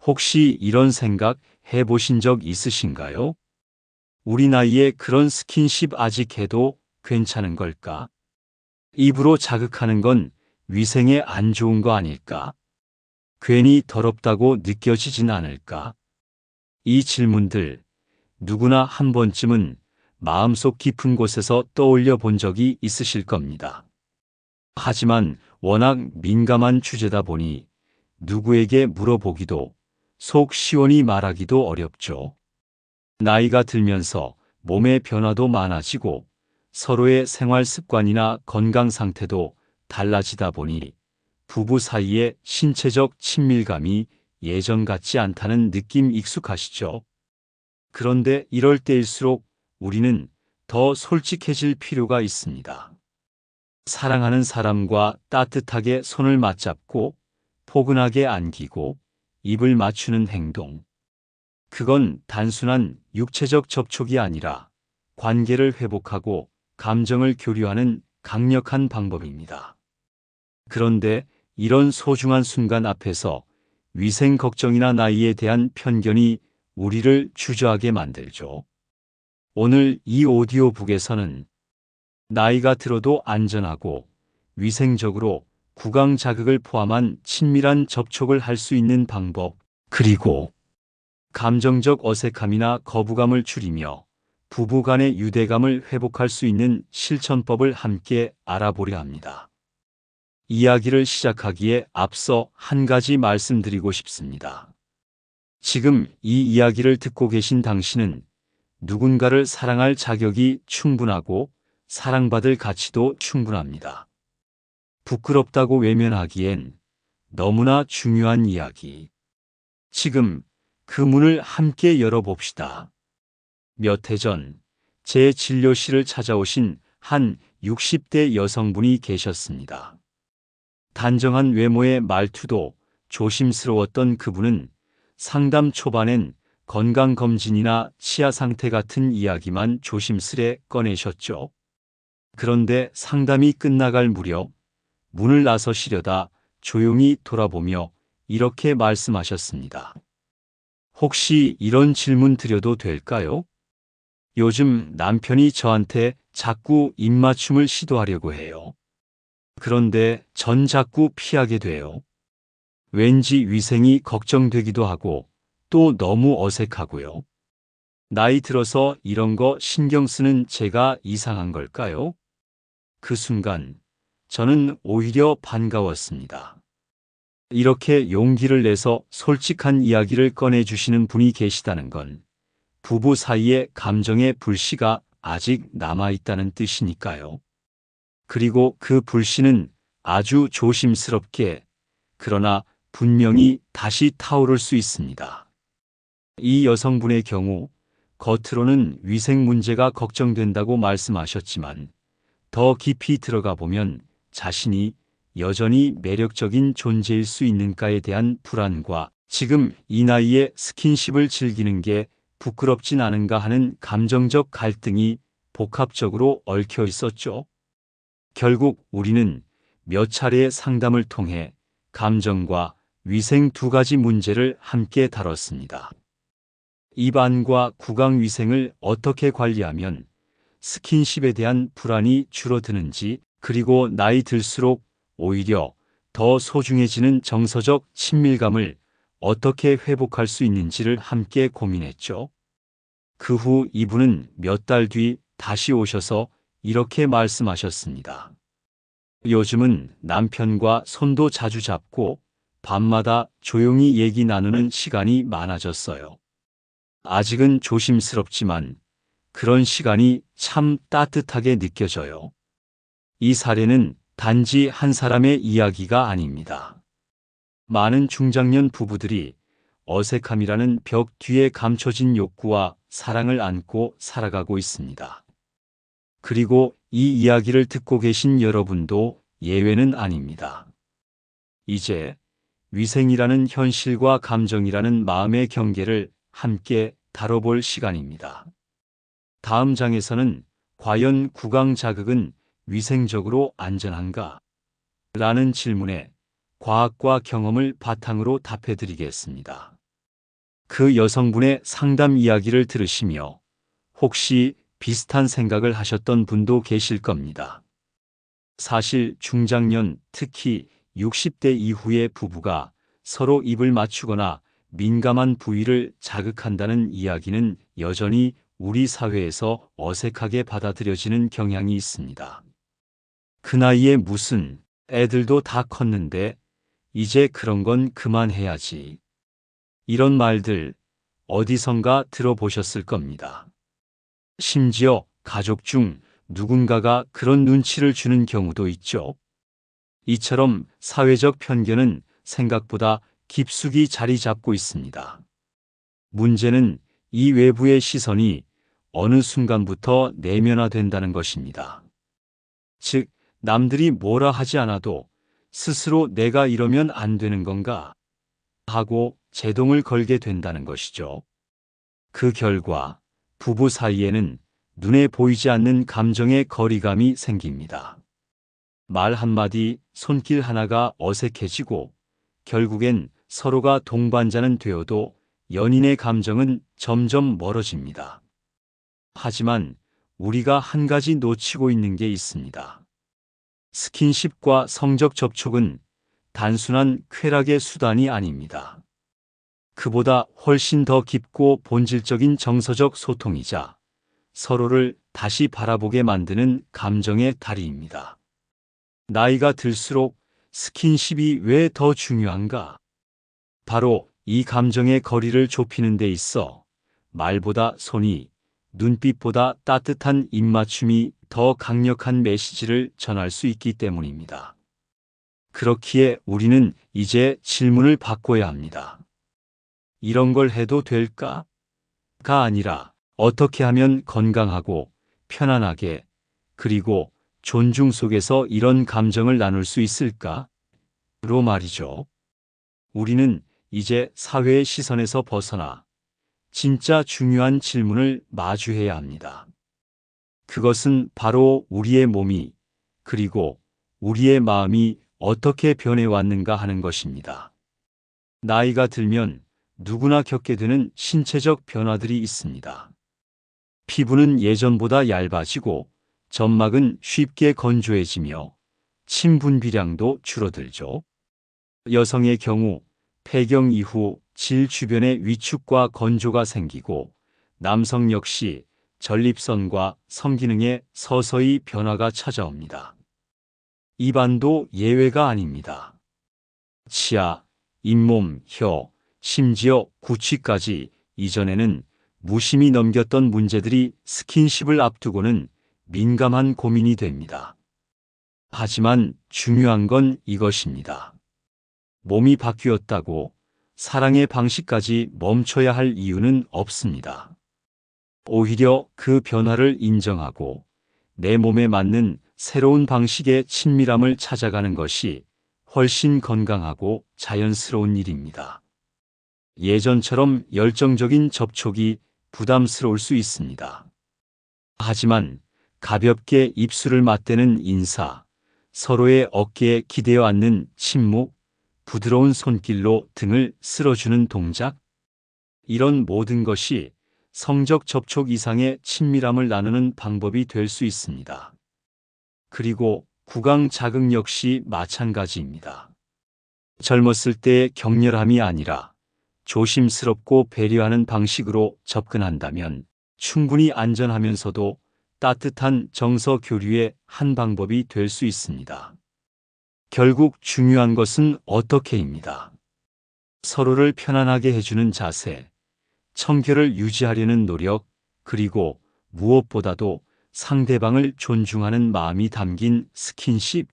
혹시 이런 생각 해보신 적 있으신가요? 우리 나이에 그런 스킨십 아직 해도 괜찮은 걸까? 입으로 자극하는 건 위생에 안 좋은 거 아닐까? 괜히 더럽다고 느껴지진 않을까? 이 질문들 누구나 한 번쯤은 마음속 깊은 곳에서 떠올려 본 적이 있으실 겁니다. 하지만 워낙 민감한 주제다 보니 누구에게 물어보기도 속 시원히 말하기도 어렵죠. 나이가 들면서 몸의 변화도 많아지고 서로의 생활 습관이나 건강 상태도 달라지다 보니 부부 사이의 신체적 친밀감이 예전 같지 않다는 느낌 익숙하시죠? 그런데 이럴 때일수록 우리는 더 솔직해질 필요가 있습니다. 사랑하는 사람과 따뜻하게 손을 맞잡고 포근하게 안기고 입을 맞추는 행동. 그건 단순한 육체적 접촉이 아니라 관계를 회복하고 감정을 교류하는 강력한 방법입니다. 그런데 이런 소중한 순간 앞에서 위생 걱정이나 나이에 대한 편견이 우리를 주저하게 만들죠. 오늘 이 오디오북에서는 나이가 들어도 안전하고 위생적으로 구강 자극을 포함한 친밀한 접촉을 할 수 있는 방법, 그리고 감정적 어색함이나 거부감을 줄이며 부부 간의 유대감을 회복할 수 있는 실천법을 함께 알아보려 합니다. 이야기를 시작하기에 앞서 한 가지 말씀드리고 싶습니다. 지금 이 이야기를 듣고 계신 당신은 누군가를 사랑할 자격이 충분하고 사랑받을 가치도 충분합니다. 부끄럽다고 외면하기엔 너무나 중요한 이야기. 지금 그 문을 함께 열어봅시다. 몇 해 전 제 진료실을 찾아오신 한 60대 여성분이 계셨습니다. 단정한 외모의 말투도 조심스러웠던 그분은 상담 초반엔 건강검진이나 치아 상태 같은 이야기만 조심스레 꺼내셨죠. 그런데 상담이 끝나갈 무렵 문을 나서시려다 조용히 돌아보며 이렇게 말씀하셨습니다. 혹시 이런 질문 드려도 될까요? 요즘 남편이 저한테 자꾸 입맞춤을 시도하려고 해요. 그런데 전 자꾸 피하게 돼요. 왠지 위생이 걱정되기도 하고 또 너무 어색하고요. 나이 들어서 이런 거 신경 쓰는 제가 이상한 걸까요? 그 순간 저는 오히려 반가웠습니다. 이렇게 용기를 내서 솔직한 이야기를 꺼내주시는 분이 계시다는 건 부부 사이의 감정의 불씨가 아직 남아있다는 뜻이니까요. 그리고 그 불씨는 아주 조심스럽게, 그러나 분명히 다시 타오를 수 있습니다. 이 여성분의 경우 겉으로는 위생 문제가 걱정된다고 말씀하셨지만 더 깊이 들어가 보면 자신이 여전히 매력적인 존재일 수 있는가에 대한 불안과 지금 이 나이에 스킨십을 즐기는 게 부끄럽진 않은가 하는 감정적 갈등이 복합적으로 얽혀 있었죠. 결국 우리는 몇 차례의 상담을 통해 감정과 위생 두 가지 문제를 함께 다뤘습니다. 입안과 구강 위생을 어떻게 관리하면 스킨십에 대한 불안이 줄어드는지, 그리고 나이 들수록 오히려 더 소중해지는 정서적 친밀감을 어떻게 회복할 수 있는지를 함께 고민했죠. 그 후 이분은 몇 달 뒤 다시 오셔서 이렇게 말씀하셨습니다. 요즘은 남편과 손도 자주 잡고 밤마다 조용히 얘기 나누는 시간이 많아졌어요. 아직은 조심스럽지만 그런 시간이 참 따뜻하게 느껴져요. 이 사례는 단지 한 사람의 이야기가 아닙니다. 많은 중장년 부부들이 어색함이라는 벽 뒤에 감춰진 욕구와 사랑을 안고 살아가고 있습니다. 그리고 이 이야기를 듣고 계신 여러분도 예외는 아닙니다. 이제 위생이라는 현실과 감정이라는 마음의 경계를 함께 다뤄볼 시간입니다. 다음 장에서는 과연 구강 자극은 위생적으로 안전한가? 라는 질문에 과학과 경험을 바탕으로 답해드리겠습니다. 그 여성분의 상담 이야기를 들으시며 혹시 비슷한 생각을 하셨던 분도 계실 겁니다. 사실 중장년, 특히 60대 이후의 부부가 서로 입을 맞추거나 민감한 부위를 자극한다는 이야기는 여전히 우리 사회에서 어색하게 받아들여지는 경향이 있습니다. 그 나이에 무슨 애들도 다 컸는데 이제 그런 건 그만해야지. 이런 말들 어디선가 들어보셨을 겁니다. 심지어 가족 중 누군가가 그런 눈치를 주는 경우도 있죠. 이처럼 사회적 편견은 생각보다 깊숙이 자리 잡고 있습니다. 문제는 이 외부의 시선이 어느 순간부터 내면화된다는 것입니다. 즉, 남들이 뭐라 하지 않아도 스스로 내가 이러면 안 되는 건가 하고 제동을 걸게 된다는 것이죠. 그 결과 부부 사이에는 눈에 보이지 않는 감정의 거리감이 생깁니다. 말 한마디, 손길 하나가 어색해지고 결국엔 서로가 동반자는 되어도 연인의 감정은 점점 멀어집니다. 하지만 우리가 한 가지 놓치고 있는 게 있습니다. 스킨십과 성적 접촉은 단순한 쾌락의 수단이 아닙니다. 그보다 훨씬 더 깊고 본질적인 정서적 소통이자 서로를 다시 바라보게 만드는 감정의 다리입니다. 나이가 들수록 스킨십이 왜 더 중요한가? 바로 이 감정의 거리를 좁히는 데 있어 말보다 손이, 눈빛보다 따뜻한 입맞춤이 더 강력한 메시지를 전할 수 있기 때문입니다. 그렇기에 우리는 이제 질문을 바꿔야 합니다. 이런 걸 해도 될까? 가 아니라 어떻게 하면 건강하고 편안하게 그리고 존중 속에서 이런 감정을 나눌 수 있을까? 로 말이죠. 우리는 이제 사회의 시선에서 벗어나 진짜 중요한 질문을 마주해야 합니다. 그것은 바로 우리의 몸이 그리고 우리의 마음이 어떻게 변해왔는가 하는 것입니다. 나이가 들면 누구나 겪게 되는 신체적 변화들이 있습니다. 피부는 예전보다 얇아지고 점막은 쉽게 건조해지며 침 분비량도 줄어들죠. 여성의 경우 폐경 이후 질 주변에 위축과 건조가 생기고 남성 역시 전립선과 성기능에 서서히 변화가 찾아옵니다. 입안도 예외가 아닙니다. 치아, 잇몸, 혀, 심지어 구취까지 이전에는 무심히 넘겼던 문제들이 스킨십을 앞두고는 민감한 고민이 됩니다. 하지만 중요한 건 이것입니다. 몸이 바뀌었다고 사랑의 방식까지 멈춰야 할 이유는 없습니다. 오히려 그 변화를 인정하고 내 몸에 맞는 새로운 방식의 친밀함을 찾아가는 것이 훨씬 건강하고 자연스러운 일입니다. 예전처럼 열정적인 접촉이 부담스러울 수 있습니다. 하지만 가볍게 입술을 맞대는 인사, 서로의 어깨에 기대어 앉는 침묵, 부드러운 손길로 등을 쓸어주는 동작, 이런 모든 것이 성적 접촉 이상의 친밀함을 나누는 방법이 될 수 있습니다. 그리고 구강 자극 역시 마찬가지입니다. 젊었을 때의 격렬함이 아니라 조심스럽고 배려하는 방식으로 접근한다면 충분히 안전하면서도 따뜻한 정서 교류의 한 방법이 될 수 있습니다. 결국 중요한 것은 어떻게입니다. 서로를 편안하게 해주는 자세, 청결을 유지하려는 노력, 그리고 무엇보다도 상대방을 존중하는 마음이 담긴 스킨십.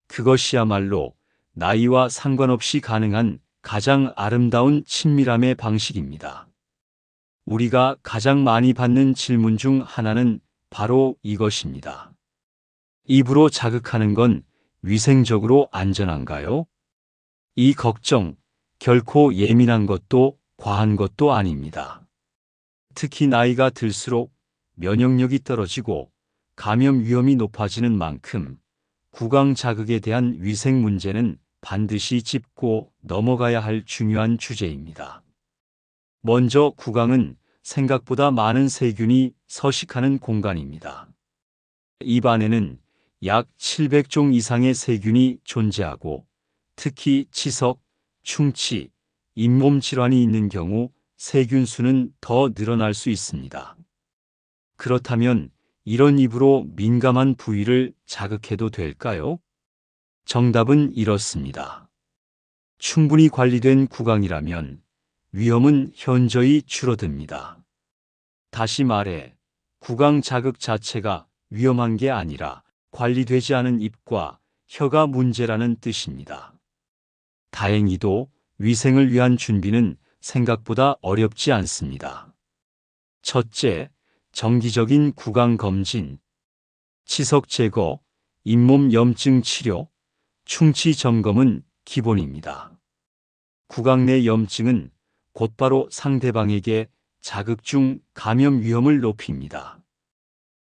그것이야말로 나이와 상관없이 가능한 가장 아름다운 친밀함의 방식입니다. 우리가 가장 많이 받는 질문 중 하나는 바로 이것입니다. 입으로 자극하는 건 위생적으로 안전한가요? 이 걱정, 결코 예민한 것도 과한 것도 아닙니다. 특히 나이가 들수록 면역력이 떨어지고 감염 위험이 높아지는 만큼 구강 자극에 대한 위생 문제는 반드시 짚고 넘어가야 할 중요한 주제입니다. 먼저 구강은 생각보다 많은 세균이 서식하는 공간입니다. 입 안에는 약 700종 이상의 세균이 존재하고 특히 치석, 충치, 잇몸 질환이 있는 경우 세균 수는 더 늘어날 수 있습니다. 그렇다면 이런 입으로 민감한 부위를 자극해도 될까요? 정답은 이렇습니다. 충분히 관리된 구강이라면 위험은 현저히 줄어듭니다. 다시 말해, 구강 자극 자체가 위험한 게 아니라 관리되지 않은 입과 혀가 문제라는 뜻입니다. 다행히도 위생을 위한 준비는 생각보다 어렵지 않습니다. 첫째, 정기적인 구강 검진, 치석 제거, 잇몸 염증 치료, 충치 점검은 기본입니다. 구강 내 염증은 곧바로 상대방에게 자극 중 감염 위험을 높입니다.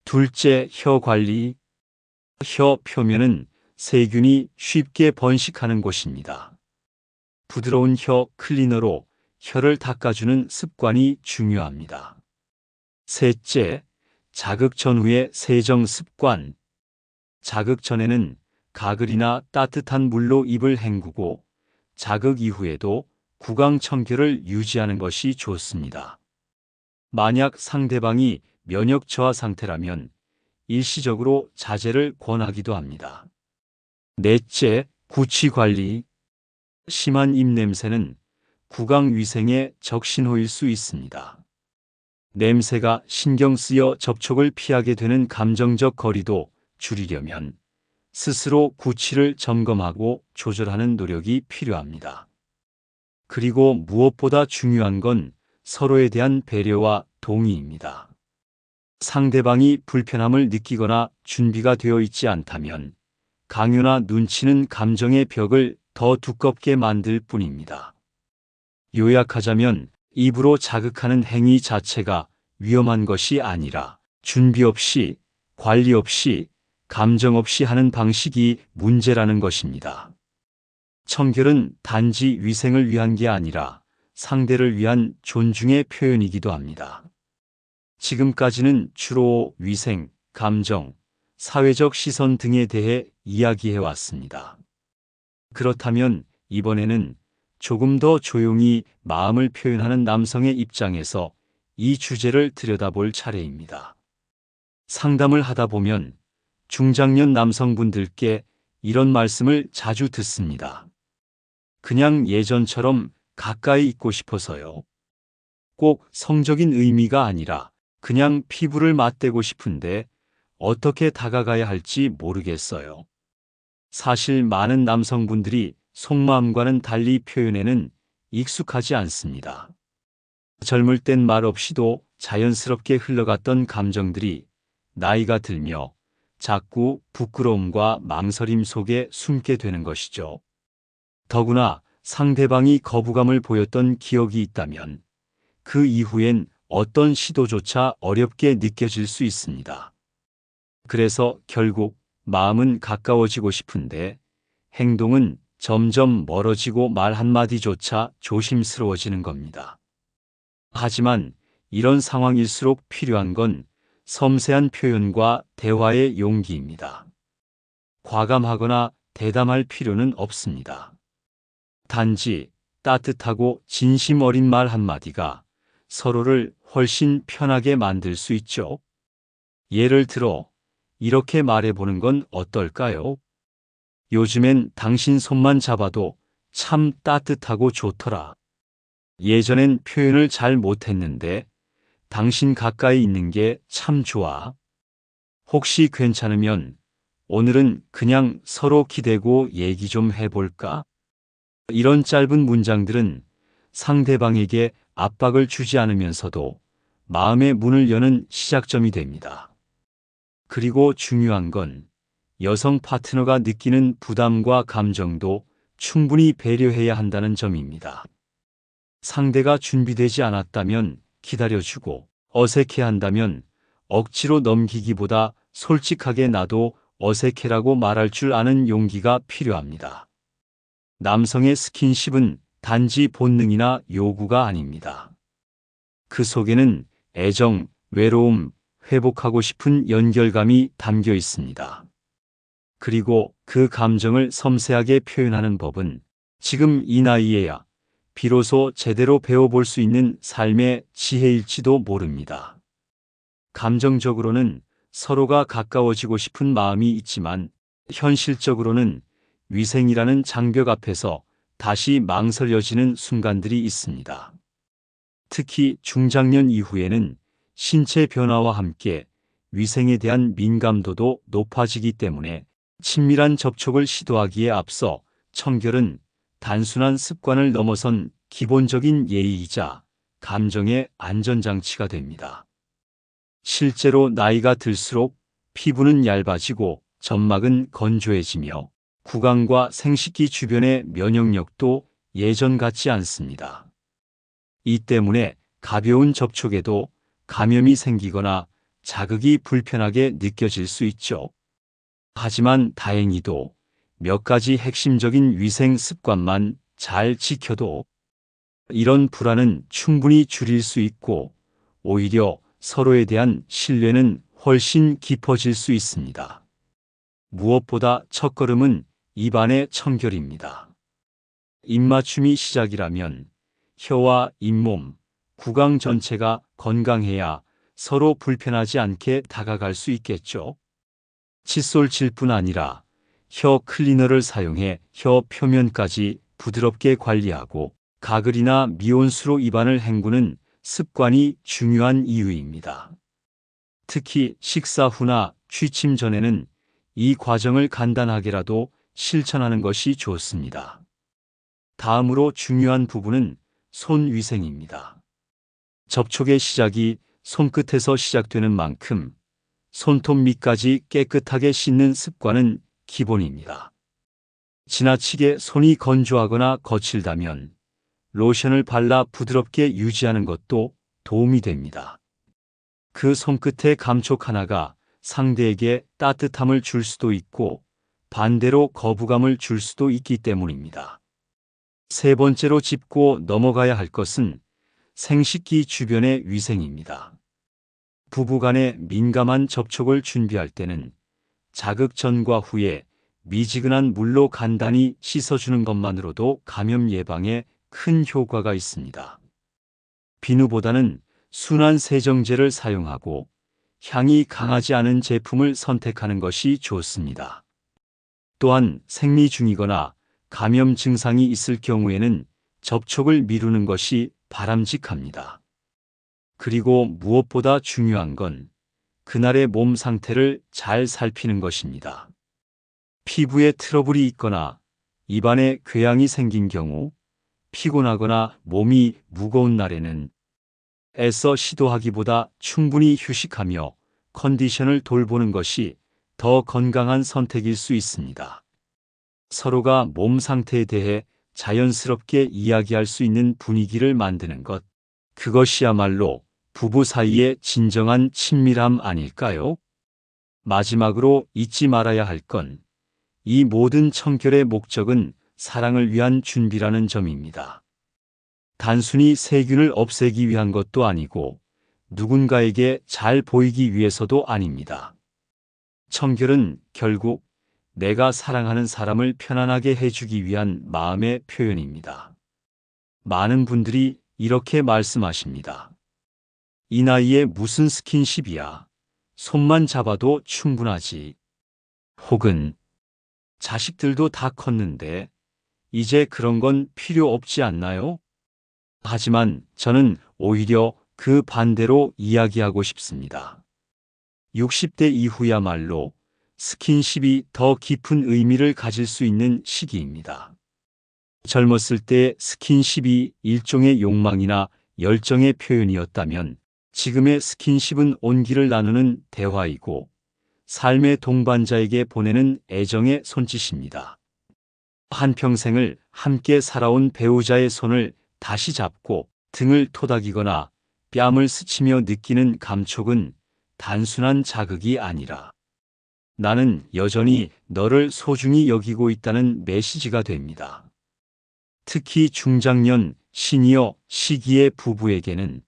둘째, 혀 관리. 혀 표면은 세균이 쉽게 번식하는 곳입니다. 부드러운 혀 클리너로 혀를 닦아주는 습관이 중요합니다. 셋째, 자극 전후의 세정 습관. 자극 전에는 가글이나 따뜻한 물로 입을 헹구고 자극 이후에도 구강 청결을 유지하는 것이 좋습니다. 만약 상대방이 면역 저하 상태라면 일시적으로 자제를 권하기도 합니다. 넷째, 구취 관리. 심한 입냄새는 구강 위생의 적신호일 수 있습니다. 냄새가 신경 쓰여 접촉을 피하게 되는 감정적 거리도 줄이려면 스스로 구취를 점검하고 조절하는 노력이 필요합니다. 그리고 무엇보다 중요한 건 서로에 대한 배려와 동의입니다. 상대방이 불편함을 느끼거나 준비가 되어 있지 않다면 강요나 눈치는 감정의 벽을 더 두껍게 만들 뿐입니다. 요약하자면 입으로 자극하는 행위 자체가 위험한 것이 아니라 준비 없이, 관리 없이, 감정 없이 하는 방식이 문제라는 것입니다. 청결은 단지 위생을 위한 게 아니라 상대를 위한 존중의 표현이기도 합니다. 지금까지는 주로 위생, 감정, 사회적 시선 등에 대해 이야기해 왔습니다. 그렇다면 이번에는 조금 더 조용히 마음을 표현하는 남성의 입장에서 이 주제를 들여다볼 차례입니다. 상담을 하다 보면 중장년 남성분들께 이런 말씀을 자주 듣습니다. 그냥 예전처럼 가까이 있고 싶어서요. 꼭 성적인 의미가 아니라 그냥 피부를 맞대고 싶은데 어떻게 다가가야 할지 모르겠어요. 사실 많은 남성분들이 속마음과는 달리 표현에는 익숙하지 않습니다. 젊을 땐 말 없이도 자연스럽게 흘러갔던 감정들이 나이가 들며 자꾸 부끄러움과 망설임 속에 숨게 되는 것이죠. 더구나 상대방이 거부감을 보였던 기억이 있다면 그 이후엔 어떤 시도조차 어렵게 느껴질 수 있습니다. 그래서 결국 마음은 가까워지고 싶은데 행동은 점점 멀어지고 말 한마디조차 조심스러워지는 겁니다. 하지만 이런 상황일수록 필요한 건 섬세한 표현과 대화의 용기입니다. 과감하거나 대담할 필요는 없습니다. 단지 따뜻하고 진심 어린 말 한마디가 서로를 훨씬 편하게 만들 수 있죠. 예를 들어 이렇게 말해보는 건 어떨까요? 요즘엔 당신 손만 잡아도 참 따뜻하고 좋더라. 예전엔 표현을 잘 못했는데 당신 가까이 있는 게 참 좋아. 혹시 괜찮으면 오늘은 그냥 서로 기대고 얘기 좀 해볼까? 이런 짧은 문장들은 상대방에게 압박을 주지 않으면서도 마음의 문을 여는 시작점이 됩니다. 그리고 중요한 건 여성 파트너가 느끼는 부담과 감정도 충분히 배려해야 한다는 점입니다. 상대가 준비되지 않았다면 기다려주고 어색해한다면 억지로 넘기기보다 솔직하게 나도 어색해라고 말할 줄 아는 용기가 필요합니다. 남성의 스킨십은 단지 본능이나 요구가 아닙니다. 그 속에는 애정, 외로움, 회복하고 싶은 연결감이 담겨 있습니다. 그리고 그 감정을 섬세하게 표현하는 법은 지금 이 나이에야 비로소 제대로 배워볼 수 있는 삶의 지혜일지도 모릅니다. 감정적으로는 서로가 가까워지고 싶은 마음이 있지만 현실적으로는 위생이라는 장벽 앞에서 다시 망설여지는 순간들이 있습니다. 특히 중장년 이후에는 신체 변화와 함께 위생에 대한 민감도도 높아지기 때문에 친밀한 접촉을 시도하기에 앞서 청결은 단순한 습관을 넘어선 기본적인 예의이자 감정의 안전장치가 됩니다. 실제로 나이가 들수록 피부는 얇아지고 점막은 건조해지며 구강과 생식기 주변의 면역력도 예전 같지 않습니다. 이 때문에 가벼운 접촉에도 감염이 생기거나 자극이 불편하게 느껴질 수 있죠. 하지만 다행히도 몇 가지 핵심적인 위생 습관만 잘 지켜도 이런 불안은 충분히 줄일 수 있고 오히려 서로에 대한 신뢰는 훨씬 깊어질 수 있습니다. 무엇보다 첫걸음은 입안의 청결입니다. 입맞춤이 시작이라면 혀와 잇몸, 구강 전체가 건강해야 서로 불편하지 않게 다가갈 수 있겠죠. 칫솔질뿐 아니라 혀 클리너를 사용해 혀 표면까지 부드럽게 관리하고 가글이나 미온수로 입안을 헹구는 습관이 중요한 이유입니다. 특히 식사 후나 취침 전에는 이 과정을 간단하게라도 실천하는 것이 좋습니다. 다음으로 중요한 부분은 손 위생입니다. 접촉의 시작이 손끝에서 시작되는 만큼 손톱 밑까지 깨끗하게 씻는 습관은 기본입니다. 지나치게 손이 건조하거나 거칠다면 로션을 발라 부드럽게 유지하는 것도 도움이 됩니다. 그 손끝의 감촉 하나가 상대에게 따뜻함을 줄 수도 있고 반대로 거부감을 줄 수도 있기 때문입니다. 세 번째로 짚고 넘어가야 할 것은 생식기 주변의 위생입니다. 부부간의 민감한 접촉을 준비할 때는 자극 전과 후에 미지근한 물로 간단히 씻어주는 것만으로도 감염 예방에 큰 효과가 있습니다. 비누보다는 순한 세정제를 사용하고 향이 강하지 않은 제품을 선택하는 것이 좋습니다. 또한 생리 중이거나 감염 증상이 있을 경우에는 접촉을 미루는 것이 바람직합니다. 그리고 무엇보다 중요한 건 그날의 몸 상태를 잘 살피는 것입니다. 피부에 트러블이 있거나 입안에 궤양이 생긴 경우, 피곤하거나 몸이 무거운 날에는 애써 시도하기보다 충분히 휴식하며 컨디션을 돌보는 것이 더 건강한 선택일 수 있습니다. 서로가 몸 상태에 대해 자연스럽게 이야기할 수 있는 분위기를 만드는 것, 그것이야말로 부부 사이의 진정한 친밀함 아닐까요? 마지막으로 잊지 말아야 할 건 이 모든 청결의 목적은 사랑을 위한 준비라는 점입니다. 단순히 세균을 없애기 위한 것도 아니고 누군가에게 잘 보이기 위해서도 아닙니다. 청결은 결국 내가 사랑하는 사람을 편안하게 해주기 위한 마음의 표현입니다. 많은 분들이 이렇게 말씀하십니다. 이 나이에 무슨 스킨십이야. 손만 잡아도 충분하지. 혹은 자식들도 다 컸는데 이제 그런 건 필요 없지 않나요? 하지만 저는 오히려 그 반대로 이야기하고 싶습니다. 60대 이후야말로 스킨십이 더 깊은 의미를 가질 수 있는 시기입니다. 젊었을 때 스킨십이 일종의 욕망이나 열정의 표현이었다면 지금의 스킨십은 온기를 나누는 대화이고 삶의 동반자에게 보내는 애정의 손짓입니다. 한평생을 함께 살아온 배우자의 손을 다시 잡고 등을 토닥이거나 뺨을 스치며 느끼는 감촉은 단순한 자극이 아니라 나는 여전히 너를 소중히 여기고 있다는 메시지가 됩니다. 특히 중장년, 시니어 시기의 부부에게는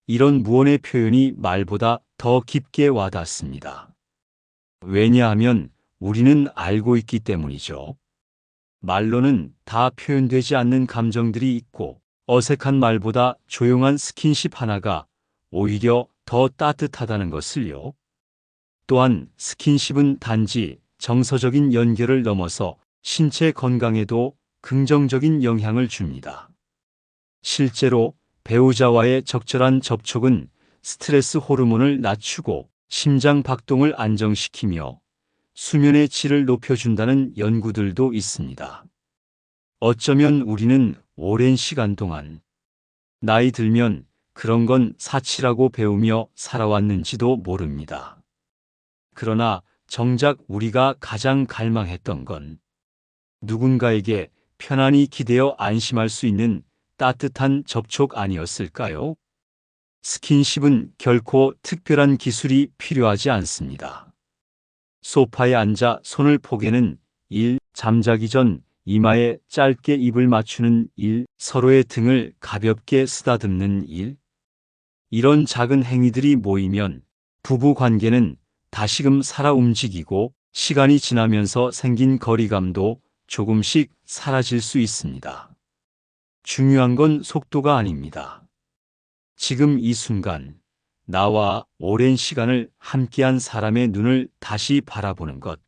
이런 무언의 표현이 말보다 더 깊게 와닿습니다. 왜냐하면 우리는 알고 있기 때문이죠. 말로는 다 표현되지 않는 감정들이 있고 어색한 말보다 조용한 스킨십 하나가 오히려 더 따뜻하다는 것을요. 또한 스킨십은 단지 정서적인 연결을 넘어서 신체 건강에도 긍정적인 영향을 줍니다. 실제로 배우자와의 적절한 접촉은 스트레스 호르몬을 낮추고 심장 박동을 안정시키며 수면의 질을 높여준다는 연구들도 있습니다. 어쩌면 우리는 오랜 시간 동안 나이 들면 그런 건 사치라고 배우며 살아왔는지도 모릅니다. 그러나 정작 우리가 가장 갈망했던 건 누군가에게 편안히 기대어 안심할 수 있는 따뜻한 접촉 아니었을까요? 스킨십은 결코 특별한 기술이 필요하지 않습니다. 소파에 앉아 손을 포개는 일, 잠자기 전 이마에 짧게 입을 맞추는 일, 서로의 등을 가볍게 쓰다듬는 일. 이런 작은 행위들이 모이면 부부 관계는 다시금 살아 움직이고 시간이 지나면서 생긴 거리감도 조금씩 사라질 수 있습니다. 중요한 건 속도가 아닙니다. 지금 이 순간 나와 오랜 시간을 함께한 사람의 눈을 다시 바라보는 것.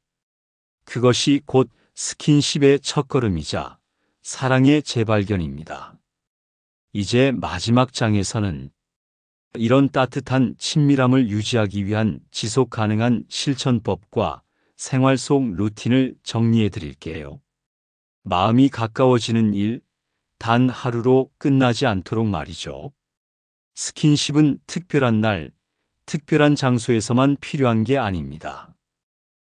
그것이 곧 스킨십의 첫걸음이자 사랑의 재발견입니다. 이제 마지막 장에서는 이런 따뜻한 친밀함을 유지하기 위한 지속 가능한 실천법과 생활 속 루틴을 정리해 드릴게요. 마음이 가까워지는 일, 단 하루로 끝나지 않도록 말이죠. 스킨십은 특별한 날, 특별한 장소에서만 필요한 게 아닙니다.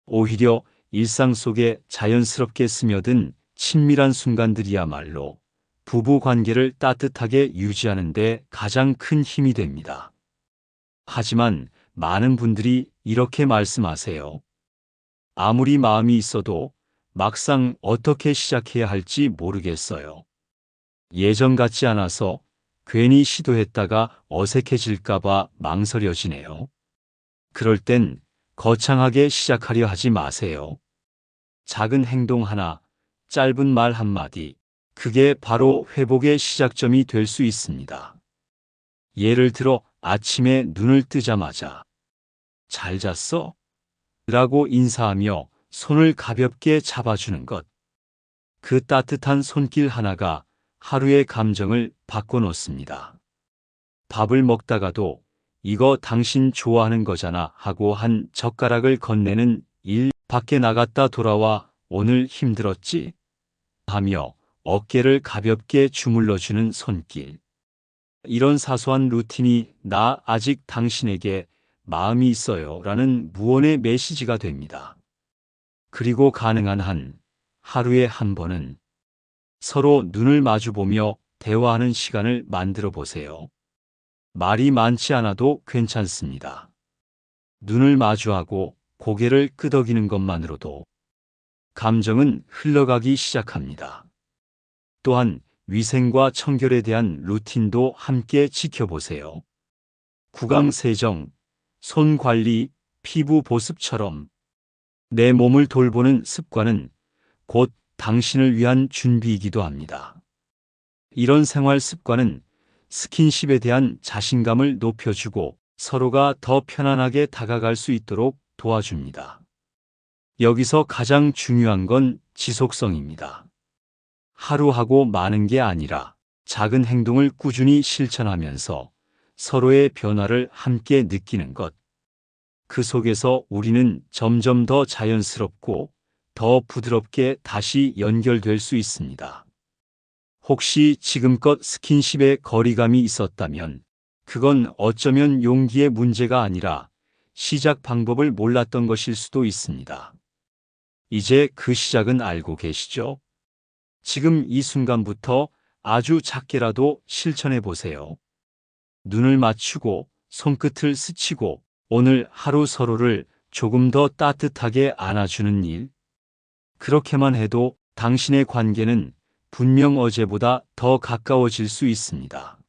오히려 일상 속에 자연스럽게 스며든 친밀한 순간들이야말로 부부 관계를 따뜻하게 유지하는 데 가장 큰 힘이 됩니다. 하지만 많은 분들이 이렇게 말씀하세요. 아무리 마음이 있어도 막상 어떻게 시작해야 할지 모르겠어요. 예전 같지 않아서 괜히 시도했다가 어색해질까봐 망설여지네요. 그럴 땐 거창하게 시작하려 하지 마세요. 작은 행동 하나, 짧은 말 한마디, 그게 바로 회복의 시작점이 될 수 있습니다. 예를 들어 아침에 눈을 뜨자마자 잘 잤어? 라고 인사하며 손을 가볍게 잡아주는 것. 그 따뜻한 손길 하나가 하루의 감정을 바꿔놓습니다. 밥을 먹다가도 이거 당신 좋아하는 거잖아 하고 한 젓가락을 건네는 일, 밖에 나갔다 돌아와 오늘 힘들었지? 하며 어깨를 가볍게 주물러주는 손길. 이런 사소한 루틴이 나 아직 당신에게 마음이 있어요 라는 무언의 메시지가 됩니다. 그리고 가능한 한 하루에 한 번은 서로 눈을 마주보며 대화하는 시간을 만들어 보세요. 말이 많지 않아도 괜찮습니다. 눈을 마주하고 고개를 끄덕이는 것만으로도 감정은 흘러가기 시작합니다. 또한 위생과 청결에 대한 루틴도 함께 지켜보세요. 구강 세정, 손 관리, 피부 보습처럼 내 몸을 돌보는 습관은 곧 당신을 위한 준비이기도 합니다. 이런 생활 습관은 스킨십에 대한 자신감을 높여주고 서로가 더 편안하게 다가갈 수 있도록 도와줍니다. 여기서 가장 중요한 건 지속성입니다. 하루하고 마는 게 아니라 작은 행동을 꾸준히 실천하면서 서로의 변화를 함께 느끼는 것. 그 속에서 우리는 점점 더 자연스럽고 더 부드럽게 다시 연결될 수 있습니다. 혹시 지금껏 스킨십에 거리감이 있었다면 그건 어쩌면 용기의 문제가 아니라 시작 방법을 몰랐던 것일 수도 있습니다. 이제 그 시작은 알고 계시죠? 지금 이 순간부터 아주 작게라도 실천해 보세요. 눈을 맞추고 손끝을 스치고 오늘 하루 서로를 조금 더 따뜻하게 안아주는 일. 그렇게만 해도 당신의 관계는 분명 어제보다 더 가까워질 수 있습니다.